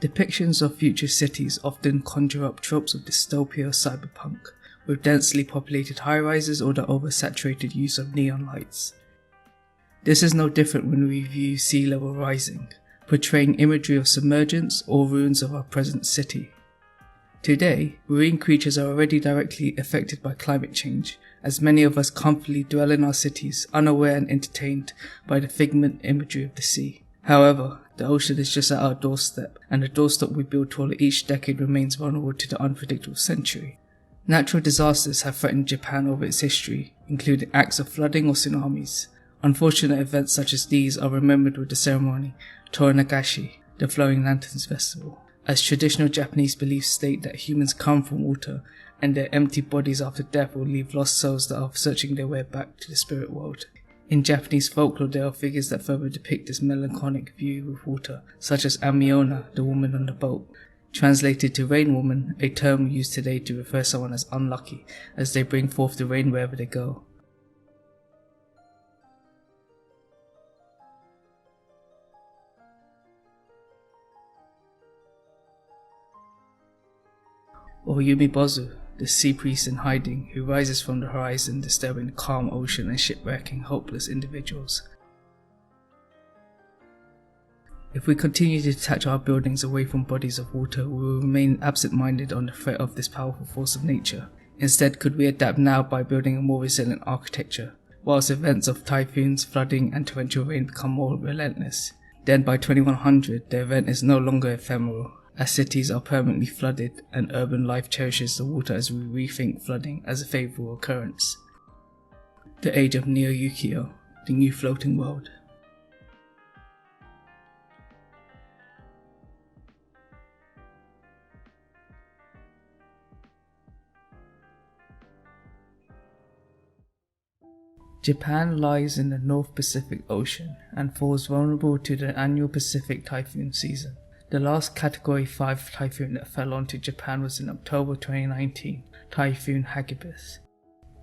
Depictions of future cities often conjure up tropes of dystopia or cyberpunk, with densely populated high-rises or the oversaturated use of neon lights. This is no different when we view sea level rising, portraying imagery of submergence or ruins of our present city. Today, marine creatures are already directly affected by climate change, as many of us comfortably dwell in our cities, unaware and entertained by the figment imagery of the sea. However, the ocean is just at our doorstep, and the doorstep we build toward each decade remains vulnerable to the unpredictable century. Natural disasters have threatened Japan over its history, including acts of flooding or tsunamis. Unfortunate events such as these are remembered with the ceremony Toranagashi, the Flowing Lanterns Festival, as traditional Japanese beliefs state that humans come from water and their empty bodies after death will leave lost souls that are searching their way back to the spirit world. In Japanese folklore, there are figures that further depict this melancholic view with water, such as Amiona, the woman on the boat. Translated to rain woman, a term used today to refer to someone as unlucky, as they bring forth the rain wherever they go. Or Yumibozu, the sea priest in hiding who rises from the horizon, disturbing the calm ocean and shipwrecking hopeless individuals. If we continue to detach our buildings away from bodies of water, we will remain absent-minded on the threat of this powerful force of nature. Instead, could we adapt now by building a more resilient architecture, whilst events of typhoons, flooding and torrential rain become more relentless? Then by 2100, the event is no longer ephemeral, as cities are permanently flooded and urban life cherishes the water as we rethink flooding as a favourable occurrence. The age of Neo-Ukiyo, the new floating world. Japan lies in the North Pacific Ocean and falls vulnerable to the annual Pacific typhoon season. The last Category 5 typhoon that fell onto Japan was in October 2019, Typhoon Hagibis.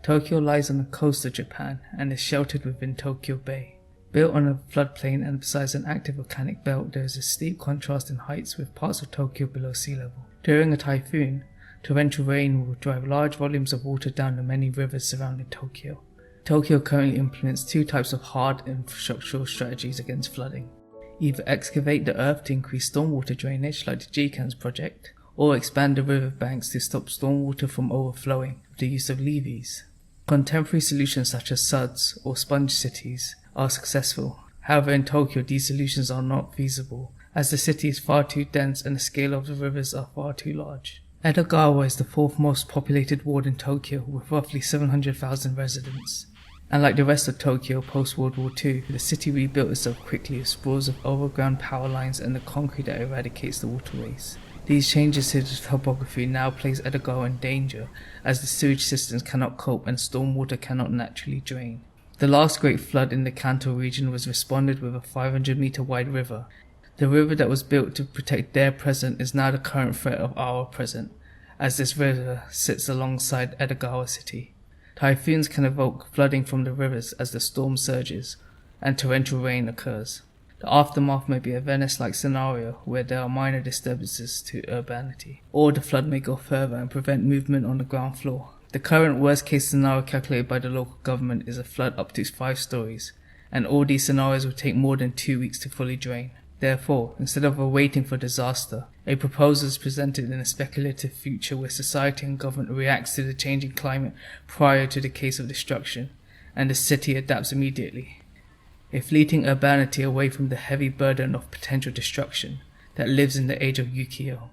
Tokyo lies on the coast of Japan and is sheltered within Tokyo Bay. Built on a floodplain and besides an active volcanic belt, there is a steep contrast in heights with parts of Tokyo below sea level. During a typhoon, torrential rain will drive large volumes of water down the many rivers surrounding Tokyo. Tokyo currently implements two types of hard infrastructural strategies against flooding. Either excavate the earth to increase stormwater drainage like the GCANS project, or expand the river banks to stop stormwater from overflowing with the use of levees. Contemporary solutions such as suds or sponge cities are successful. However, in Tokyo these solutions are not feasible, as the city is far too dense and the scale of the rivers are far too large. Edogawa is the fourth most populated ward in Tokyo with roughly 700,000 residents. And like the rest of Tokyo post-World War II, the city rebuilt itself quickly with sprawls of overground power lines and the concrete that eradicates the waterways. These changes to the topography now place Edogawa in danger, as the sewage systems cannot cope and stormwater cannot naturally drain. The last great flood in the Kanto region was responded with a 500-meter wide river. The river that was built to protect their present is now the current threat of our present, as this river sits alongside Edogawa city. Typhoons can evoke flooding from the rivers as the storm surges and torrential rain occurs. The aftermath may be a Venice-like scenario where there are minor disturbances to urbanity, or the flood may go further and prevent movement on the ground floor. The current worst-case scenario calculated by the local government is a flood up to 5 stories, and all these scenarios will take more than 2 weeks to fully drain. Therefore, instead of awaiting for disaster, a proposal is presented in a speculative future where society and government reacts to the changing climate prior to the case of destruction, and the city adapts immediately. A fleeting urbanity away from the heavy burden of potential destruction that lives in the age of Ukiyo.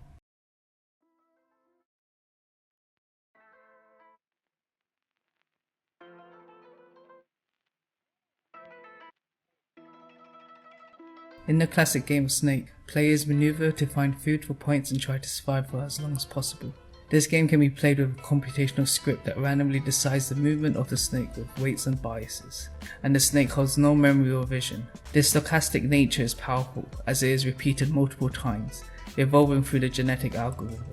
In the classic game of Snake, players maneuver to find food for points and try to survive for as long as possible. This game can be played with a computational script that randomly decides the movement of the snake with weights and biases, and the snake holds no memory or vision. This stochastic nature is powerful as it is repeated multiple times, evolving through the genetic algorithm.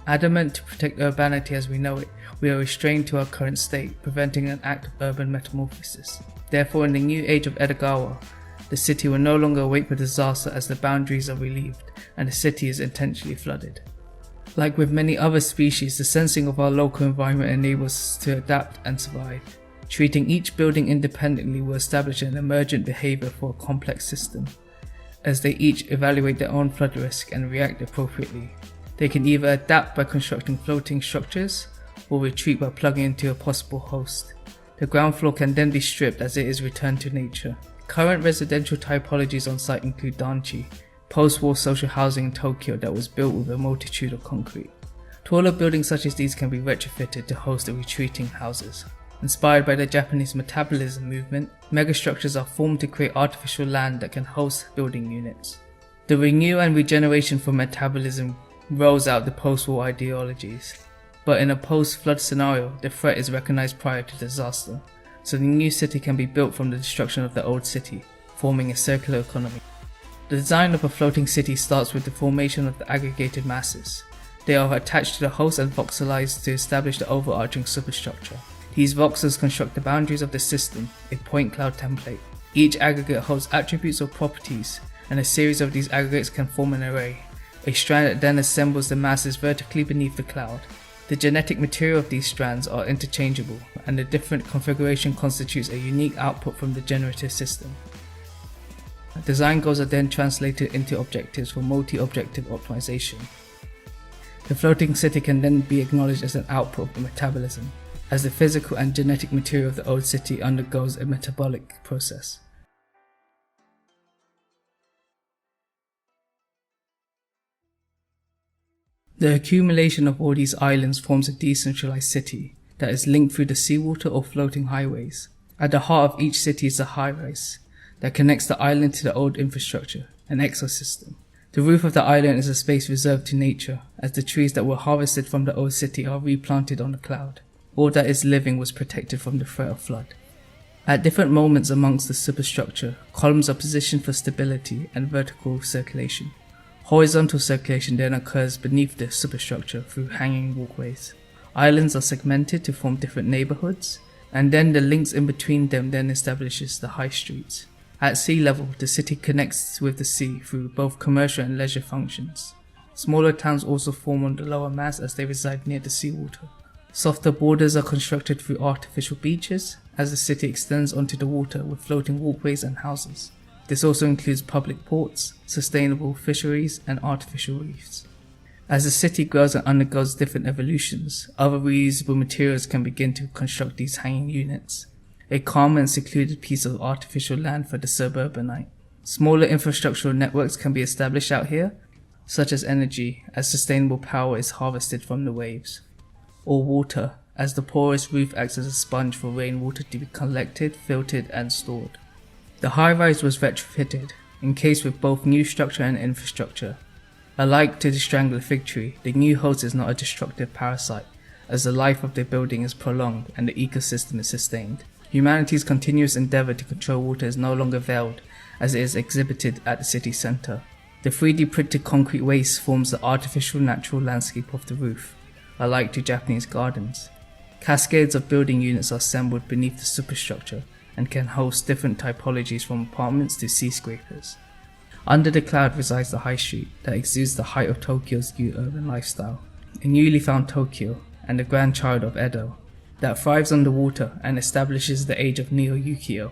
Adamant to protect urbanity as we know it, we are restrained to our current state, preventing an act of urban metamorphosis. Therefore, in the new age of Edogawa, The city will no longer wait for disaster as the boundaries are relieved and the city is intentionally flooded. Like with many other species, the sensing of our local environment enables us to adapt and survive. Treating each building independently will establish an emergent behavior for a complex system, as they each evaluate their own flood risk and react appropriately. They can either adapt by constructing floating structures, or retreat by plugging into a possible host. The ground floor can then be stripped as it is returned to nature. Current residential typologies on site include Danchi, post-war social housing in Tokyo that was built with a multitude of concrete. Taller buildings such as these can be retrofitted to host the retreating houses. Inspired by the Japanese metabolism movement, megastructures are formed to create artificial land that can host building units. The renewal and regeneration from metabolism rolls out the post-war ideologies. But in a post-flood scenario, the threat is recognized prior to disaster, so the new city can be built from the destruction of the old city, forming a circular economy. The design of a floating city starts with the formation of the aggregated masses. They are attached to the host and voxelized to establish the overarching superstructure. These voxels construct the boundaries of the system, a point cloud template. Each aggregate holds attributes or properties, and a series of these aggregates can form an array, a strand that then assembles the masses vertically beneath the cloud. The genetic material of these strands are interchangeable, and the different configuration constitutes a unique output from the generative system. Design goals are then translated into objectives for multi-objective optimization. The floating city can then be acknowledged as an output of metabolism, as the physical and genetic material of the old city undergoes a metabolic process. The accumulation of all these islands forms a decentralized city that is linked through the seawater or floating highways. At the heart of each city is a high-rise that connects the island to the old infrastructure, an ecosystem. The roof of the island is a space reserved to nature, as the trees that were harvested from the old city are replanted on the cloud. All that is living was protected from the threat of flood. At different moments amongst the superstructure, columns are positioned for stability and vertical circulation. Horizontal circulation then occurs beneath the superstructure through hanging walkways. Islands are segmented to form different neighborhoods, and then the links in between them then establishes the high streets. At sea level, the city connects with the sea through both commercial and leisure functions. Smaller towns also form on the lower mass as they reside near the seawater. Softer borders are constructed through artificial beaches, as the city extends onto the water with floating walkways and houses. This also includes public ports, sustainable fisheries, and artificial reefs. As the city grows and undergoes different evolutions, other reusable materials can begin to construct these hanging units, a calm and secluded piece of artificial land for the suburbanite. Smaller infrastructural networks can be established out here, such as energy, as sustainable power is harvested from the waves, or water, as the porous roof acts as a sponge for rainwater to be collected, filtered, and stored. The high-rise was retrofitted, encased with both new structure and infrastructure. Alike to the strangler fig tree, the new host is not a destructive parasite, as the life of the building is prolonged and the ecosystem is sustained. Humanity's continuous endeavour to control water is no longer veiled, as it is exhibited at the city centre. The 3D printed concrete waste forms the artificial natural landscape of the roof, alike to Japanese gardens. Cascades of building units are assembled beneath the superstructure, and can host different typologies from apartments to skyscrapers. Under the cloud resides the high street that exudes the height of Tokyo's new urban lifestyle, a newly found Tokyo and the grandchild of Edo, that thrives underwater and establishes the age of Neo-Ukiyo.